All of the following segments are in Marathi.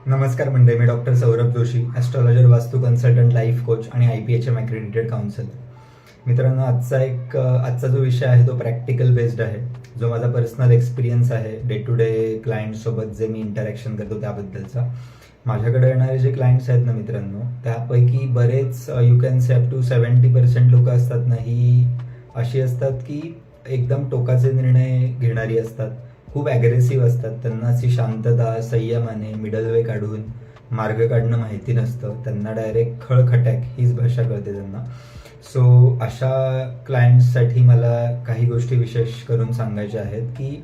नमस्कार मंडळी, मी डॉक्टर सौरभ जोशी, ॲस्ट्रॉलॉजर, वास्तू कन्सल्टंट, लाईफ कोच आणि IPHM ॲक्रेडिटेड काउन्सिलर. मित्रांनो, आजचा जो विषय आहे तो प्रॅक्टिकल बेस्ड आहे, जो माझा पर्सनल एक्सपिरियन्स आहे डे टू डे क्लायंटसोबत जे मी इंटरॅक्शन करतो त्याबद्दलचा. माझ्याकडे येणारे जे क्लायंट्स आहेत ना मित्रांनो, त्यापैकी बरेच you can say up to 70% लोक असतात ना, ही अशी असतात की एकदम टोकाचे निर्णय घेणारी असतात, खूप ॲग्रेसिव्ह असतात. त्यांना अशी शांतता, संयमाने मिडल वे काढून मार्ग काढणं माहिती नसतं. त्यांना डायरेक्ट खळखटॅक हीच भाषा कळते त्यांना. सो अशा क्लायंट्ससाठी मला काही गोष्टी विशेष करून सांगायच्या आहेत की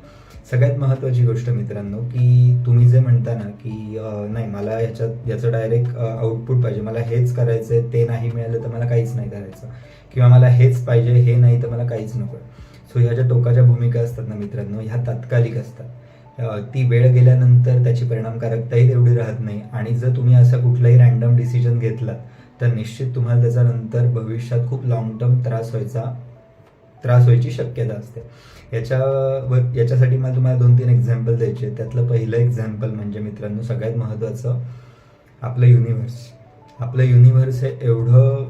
सगळ्यात महत्त्वाची गोष्ट मित्रांनो, की तुम्ही जे म्हणता ना की नाही मला याचं डायरेक्ट आउटपुट पाहिजे, मला हेच करायचं आहे, ते नाही मिळालं तर मला काहीच नाही करायचं, किंवा मला हेच पाहिजे, हे नाही तर मला काहीच नको. सो ह्या ज्या टोकाच्या भूमिका असतात ना मित्रांनो, ह्या तात्कालिक असतात. ती वेळ गेल्यानंतर त्याची परिणामकारकताही तेवढी राहत नाही. आणि जर तुम्ही असा कुठलाही रँडम डिसिजन घेतला तर निश्चित तुम्हाला त्याचा नंतर भविष्यात खूप लॉंग टर्म त्रास व्हायची शक्यता असते. याच्यासाठी मला तुम्हाला 2-3 एक्झाम्पल द्यायचे. त्यातलं पहिलं एक्झाम्पल म्हणजे मित्रांनो, सगळ्यात महत्त्वाचं, आपलं युनिव्हर्स हे एवढं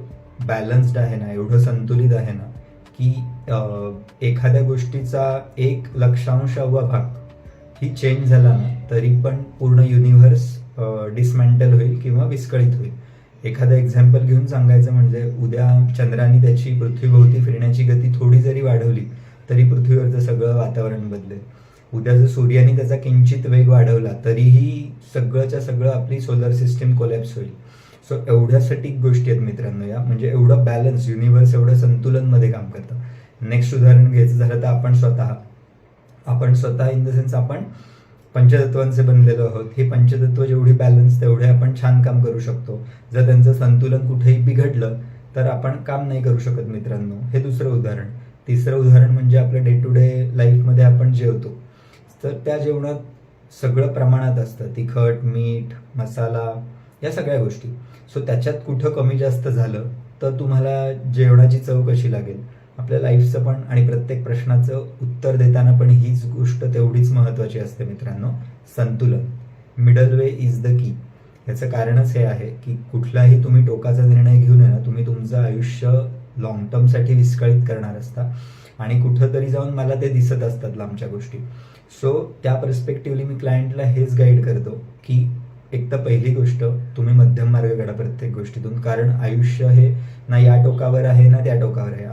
बॅलन्स्ड आहे ना, एवढं संतुलित आहे ना, की एखाद्या गोष्टीचा 1/100वा भाग ही चेंज झाला ना तरी पण पूर्ण युनिव्हर्स डिसमेंटल होईल किंवा विस्कळीत होईल. एखादं एक्झाम्पल घेऊन सांगायचं म्हणजे, उद्या चंद्राने त्याची पृथ्वीभोवती फिरण्याची गती थोडी जरी वाढवली तरी पृथ्वीवरचं सगळं वातावरण बदलेल. उद्या जर सूर्याने त्याचा किंचित वेग वाढवला तरीही सगळंच्या सगळं आपली सोलर सिस्टीम कोलॅप्स होईल. सो एवढ्या सटीक गोष्टी आहेत मित्रांनो या, म्हणजे एवढं बॅलन्स युनिव्हर्स, एवढं संतुलनमध्ये काम करतं. नेक्स्ट उदाहरण घ्यायचं झालं तर आपण स्वतः इन द सेन्स आपण पंचतत्वांचे बनलेलो आहोत. हे पंचतत्व जेवढी बॅलन्स तेवढे आपण छान काम करू शकतो. जर त्यांचं संतुलन कुठेही बिघडलं तर आपण काम नाही करू शकत मित्रांनो. हे दुसरं उदाहरण. तिसरं उदाहरण म्हणजे आपल्या डे टू डे लाईफमध्ये आपण जेवतो, तर त्या जेवणात सगळं प्रमाणात असतं. तिखट, मीठ, मसाला, या सगळ्या गोष्टी. सो त्याच्यात कुठं कमी जास्त झालं तर तुम्हाला जेवणाची चव कशी लागेल? आपल्या लाईफचं पण आणि प्रत्येक प्रश्नाचं उत्तर देताना पण हीच गोष्ट तेवढीच महत्त्वाची असते मित्रांनो, संतुलन. Middle way is the key. याचं कारणच हे आहे की कुठलाही तुम्ही टोकाचा निर्णय घेऊन आहे ना, तुम्ही तुमचं आयुष्य लॉंग टर्मसाठी विस्कळीत करणार असता. आणि कुठंतरी जाऊन मला ते दिसत असतात लांबच्या गोष्टी. सो त्या पर्स्पेक्टिव्हली मी क्लायंटला हेच गाईड करतो की एक तर पहिली गोष्ट, तुम्ही मध्यम मार्ग काढा प्रत्येक गोष्टीतून. कारण आयुष्य हे ना या टोकावर आहे ना त्या टोकावर आहे.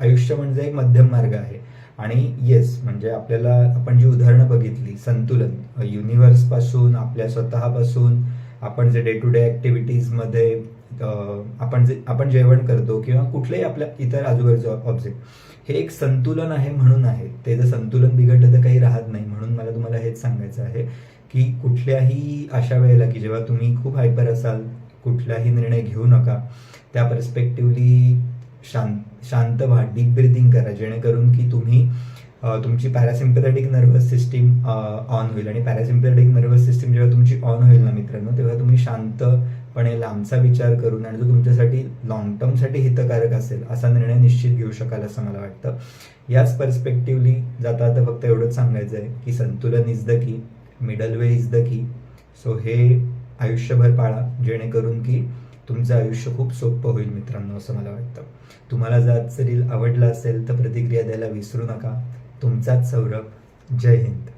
आयुष्य म्हणजे एक मध्यम मार्ग आहे. आणि येस, म्हणजे आपण जी उदाहरणं बघितली, संतुलन, युनिव्हर्स पासून, आपल्या स्वतःपासून, आपण जे डे टू डे ॲक्टिव्हिटीजमध्ये आपण जेवण करतो किंवा कुठलेही आपल्या इतर आजूबाजूचं ऑब्जेक्ट, हे एक संतुलन आहे म्हणून आहे. ते जर संतुलन बिघडलं तर काही राहत नाही. म्हणून मला तुम्हाला हेच सांगायचं आहे की कुठल्याही अशा वेळेला की जेव्हा तुम्ही खूप हायपर असाल, कुठलाही निर्णय घेऊ नका. त्या पर्स्पेक्टिव्हली शांत व्हा, डीप ब्रिदिंग करा, जेणेकरून की तुमची पॅरासिम्पॅथेटिक नर्वस सिस्टीम ऑन होईल. आणि पॅरासिम्पॅथेटिक नर्वस सिस्टीम जेव्हा तुमची ऑन होईल ना मित्रांनो, तेव्हा तुम्ही शांतपणे लांबचा विचार करून आणि जो तुमच्यासाठी लॉंग टर्मसाठी हितकारक असेल असा निर्णय निश्चित घेऊ शकाल असं मला वाटतं. याच पर्स्पेक्टिव्हली जाता फक्त एवढंच सांगायचं आहे की संतुलन is the key, middle way is the key. So हे आयुष्यभर पाळा, जेणेकरून की तुमचं आयुष्य खूप सोपं होईल मित्रांनो, असं मला वाटतं. तुम्हाला जर आजचं रील आवडलं असेल तर प्रतिक्रिया द्यायला विसरू नका. तुमचाच सौरभ. जय हिंद.